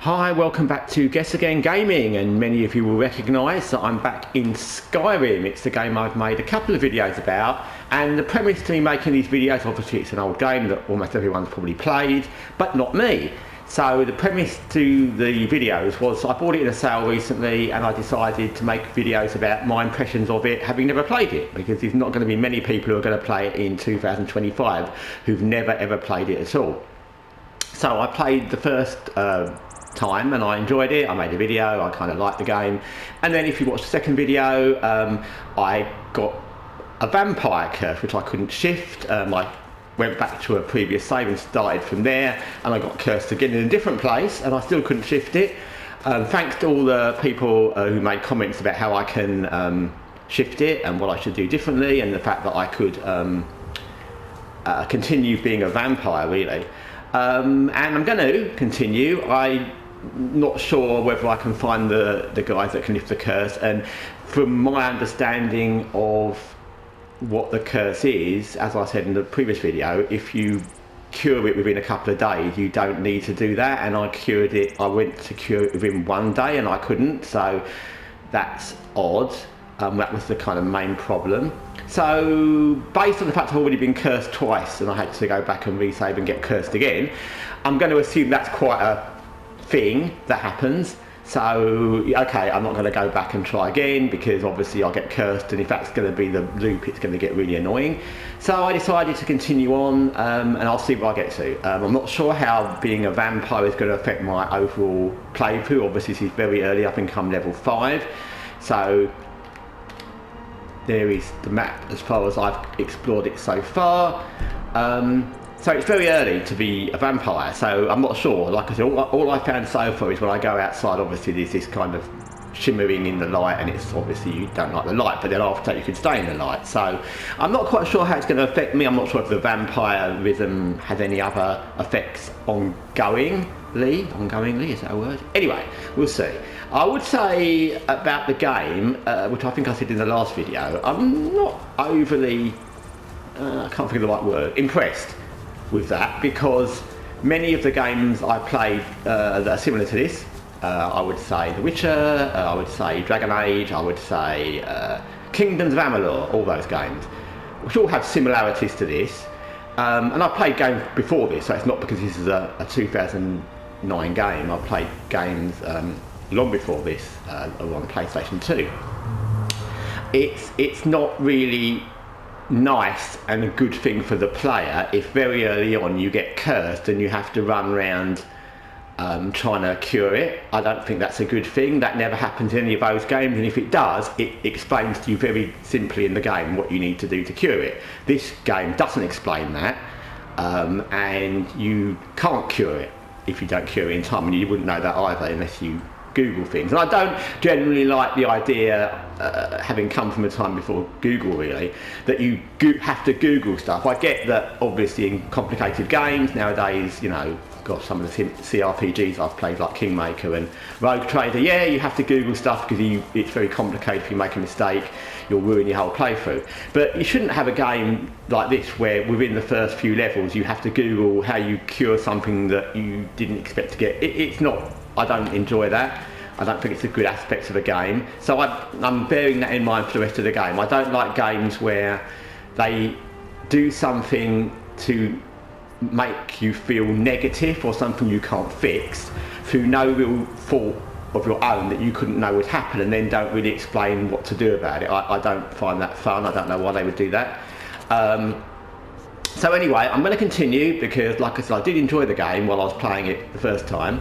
Hi, welcome back to Guessagaingaming, and many of you will recognise that I'm back in Skyrim. It's the game I've made a couple of videos about, and the premise to me making these videos, obviously it's an old game that almost everyone's probably played, but not me. So the premise to the videos was I bought it in a sale recently and I decided to make videos about my impressions of it having never played it, because there's not going to be many people who are going to play it in 2025 who've never ever played it at all. So I played the first time and I enjoyed it. I made a video, I kind of liked the game, and then if you watch the second video, I got a vampire curse which I couldn't shift. I went back to a previous save and started from there, and I got cursed again in a different place and I still couldn't shift it. Thanks to all the people who made comments about how I can shift it and what I should do differently, and the fact that I could continue being a vampire really. And I'm going to continue. I'm not sure whether I can find the guys that can lift the curse, and from my understanding of what the curse is, as I said in the previous video, if you cure it within a couple of days you don't need to do that, and I cured it. I went to cure it within one day and I couldn't, so that's odd. That was the kind of main problem. So based on the fact I've already been cursed twice and I had to go back and resave and get cursed again, I'm going to assume that's quite a thing that happens. So okay, I'm not going to go back and try again, because obviously I'll get cursed, and if that's going to be the loop it's going to get really annoying. So I decided to continue on, and I'll see where I get to. I'm not sure how being a vampire is going to affect my overall playthrough. Obviously this is very early, I've become level 5, so there is the map as far as I've explored it so far. So it's very early to be a vampire, so I'm not sure. Like I said, all I found so far is when I go outside, obviously there's this kind of shimmering in the light, and it's obviously you don't like the light, but then after that you can stay in the light. So I'm not quite sure how it's going to affect me. I'm not sure if the vampirism has any other effects ongoingly, is that a word? Anyway, we'll see. I would say about the game, which I think I said in the last video, I'm not overly, I can't think of the right word, impressed with that, because many of the games I played that are similar to this, I would say The Witcher, I would say Dragon Age, I would say Kingdoms of Amalur, all those games, which all have similarities to this. And I've played games before this, so it's not because this is a 2009 game. I've played games long before this on PlayStation 2. It's not really nice and a good thing for the player if very early on you get cursed and you have to run around trying to cure it. I don't think that's a good thing. That never happens in any of those games, and if it does, it explains to you very simply in the game what you need to do to cure it. This game doesn't explain that, and you can't cure it if you don't cure it in time, and you wouldn't know that either unless you Google things. And I don't generally like the idea, having come from a time before Google really, that you have to Google stuff. I get that obviously in complicated games nowadays, you know, gosh, some of the CRPGs I've played like Kingmaker and Rogue Trader, yeah, you have to Google stuff because it's very complicated. If you make a mistake, you'll ruin your whole playthrough. But you shouldn't have a game like this where within the first few levels you have to Google how you cure something that you didn't expect to get. It's not, I don't enjoy that. I don't think it's a good aspect of a game. So I'm bearing that in mind for the rest of the game. I don't like games where they do something to make you feel negative or something you can't fix through no real fault of your own that you couldn't know would happen, and then don't really explain what to do about it. I don't find that fun. I don't know why they would do that. So anyway, I'm going to continue because, like I said, I did enjoy the game while I was playing it the first time,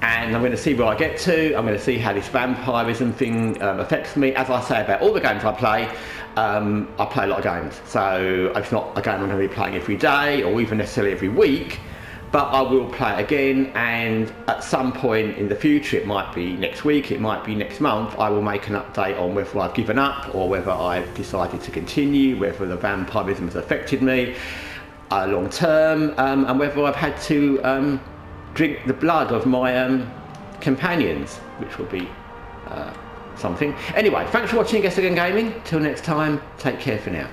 and I'm going to see where I get to. I'm going to see how this vampirism thing affects me. As I say about all the games I play a lot of games, so it's not a game I'm going to be playing every day or even necessarily every week, but I will play it again, and at some point in the future, it might be next week, it might be next month, I will make an update on whether I've given up or whether I've decided to continue, whether the vampirism has affected me long term, and whether I've had to drink the blood of my companions, which will be something. Anyway, thanks for watching Guessagaingaming. Till next time, take care for now.